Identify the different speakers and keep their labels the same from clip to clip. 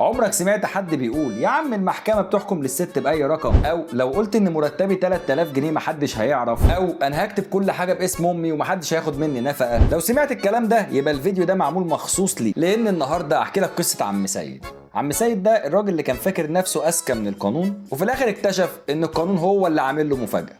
Speaker 1: عمرك سمعت حد بيقول يا عم المحكمة بتحكم للست بأي رقم، أو لو قلت إن مرتبي 3000 جنيه محدش هيعرف، أو أنا هكتب كل حاجة باسم أمي ومحدش هياخد مني نفقة؟ لو سمعت الكلام ده يبقى الفيديو ده معمول مخصوص لي، لأن النهاردة أحكي لك قصة عم سيد. عم سيد ده الراجل اللي كان فاكر نفسه أذكى من القانون، وفي الآخر اكتشف إن القانون هو اللي عامل له مفاجأة.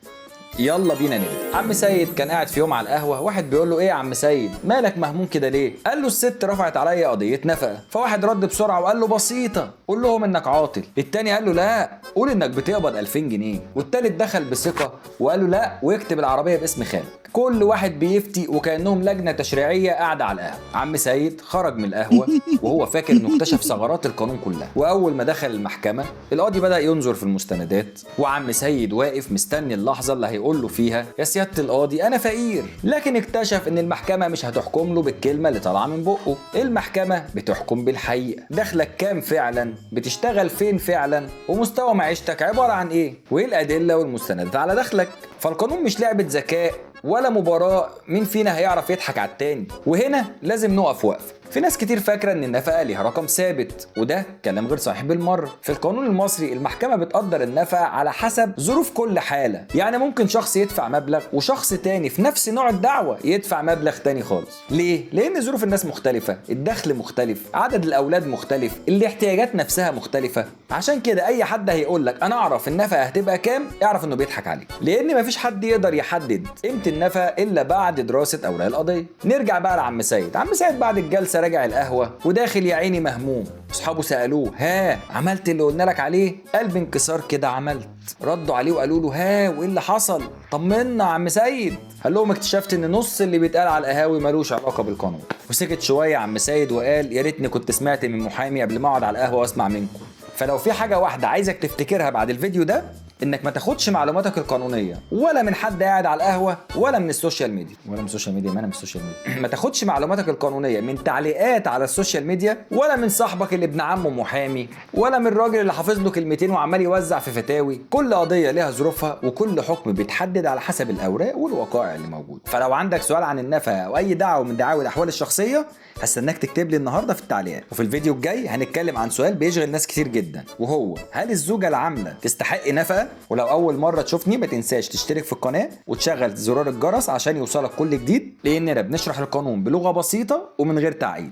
Speaker 1: يلا بينا نبدا. عم سيد كان قاعد في يوم على القهوه، واحد بيقول له ايه يا عم سيد مالك مهموم كده ليه؟ قال له الست رفعت عليا قضيه نفقه. فواحد رد بسرعه وقال له بسيطه، قول لهم انك عاطل. التاني قال له لا، قول انك بتقبض 2000 جنيه. والتالت دخل بثقه وقال له لا، واكتب العربيه باسم خالك. كل واحد بيفتي وكانهم لجنه تشريعيه قاعده على القهوه. عم سيد خرج من القهوه وهو فاكر انه اكتشف ثغرات القانون كلها. واول ما دخل المحكمه القاضي بدا ينظر في المستندات، وعم سيد واقف مستني اللحظه اللي هيقول له فيها يا سياده القاضي انا فقير. لكن اكتشف ان المحكمه مش هتحكم له بالكلمه اللي طالعه من بقه، المحكمه بتحكم بالحقيقه. دخلك كام فعلا، بتشتغل فين فعلا، ومستوى معيشتك عباره عن ايه، وايه الادله والمستندات على دخلك. فالقانون مش لعبه ذكاء ولا مباراة مين فينا هيعرف يضحك على التاني. وهنا لازم نقف وقفة. في ناس كتير فاكرة ان النفقة ليها رقم ثابت، وده كلام غير صحيح بالمرة. في القانون المصري المحكمة بتقدر النفقة على حسب ظروف كل حالة. يعني ممكن شخص يدفع مبلغ وشخص تاني في نفس نوع الدعوة يدفع مبلغ تاني خالص. ليه؟ لان ظروف الناس مختلفة، الدخل مختلف، عدد الاولاد مختلف، الاحتياجات نفسها مختلفة. عشان كده اي حد هيقول لك انا اعرف النفقة هتبقى كام، اعرف انه بيضحك عليك، لان مفيش حد يقدر يحدد قيمة النفقة الا بعد دراسة اوراق القضية. نرجع بقى لعم سيد. عم سيد بعد الجلسة راجع القهوة وداخل يا عيني مهموم. اصحابه سألوه ها عملت اللي قلنا لك عليه؟ قال بانكسار كده عملت. ردوا عليه وقالوا له ها وايه اللي حصل؟ طمنا يا عم سيد. قال لهم اكتشفت ان نص اللي بيتقال على القهاوي ملوش علاقة بالقانون. وسكت شوية عم سيد وقال يا ريتني كنت سمعت من محامي قبل ما اقعد على القهوة واسمع منكم. فلو في حاجة واحدة عايزك تفتكرها بعد الفيديو ده، انك ما تاخدش معلوماتك القانونيه ولا من حد قاعد على القهوه ولا من السوشيال ميديا، ما انا من السوشيال ميديا. ما تاخدش معلوماتك القانونيه من تعليقات على السوشيال ميديا، ولا من صاحبك اللي ابن عمه محامي، ولا من الراجل اللي حافظ له كلمتين وعمال يوزع في فتاوي. كل قضيه ليها ظروفها، وكل حكم بيتحدد على حسب الاوراق والوقائع اللي موجوده. فلو عندك سؤال عن النفقه او اي دعوه من دعاوي الاحوال الشخصيه، هستناك تكتب لي النهارده في التعليقات. وفي الفيديو الجاي هنتكلم عن سؤال بيشغل ناس كتير جدا، وهو هل الزوجه العامله تستحق نفقه؟ ولو اول مره تشوفني ما تنساش تشترك في القناه وتشغل زرار الجرس عشان يوصلك كل جديد، لاننا بنشرح القانون بلغه بسيطه ومن غير تعقيد.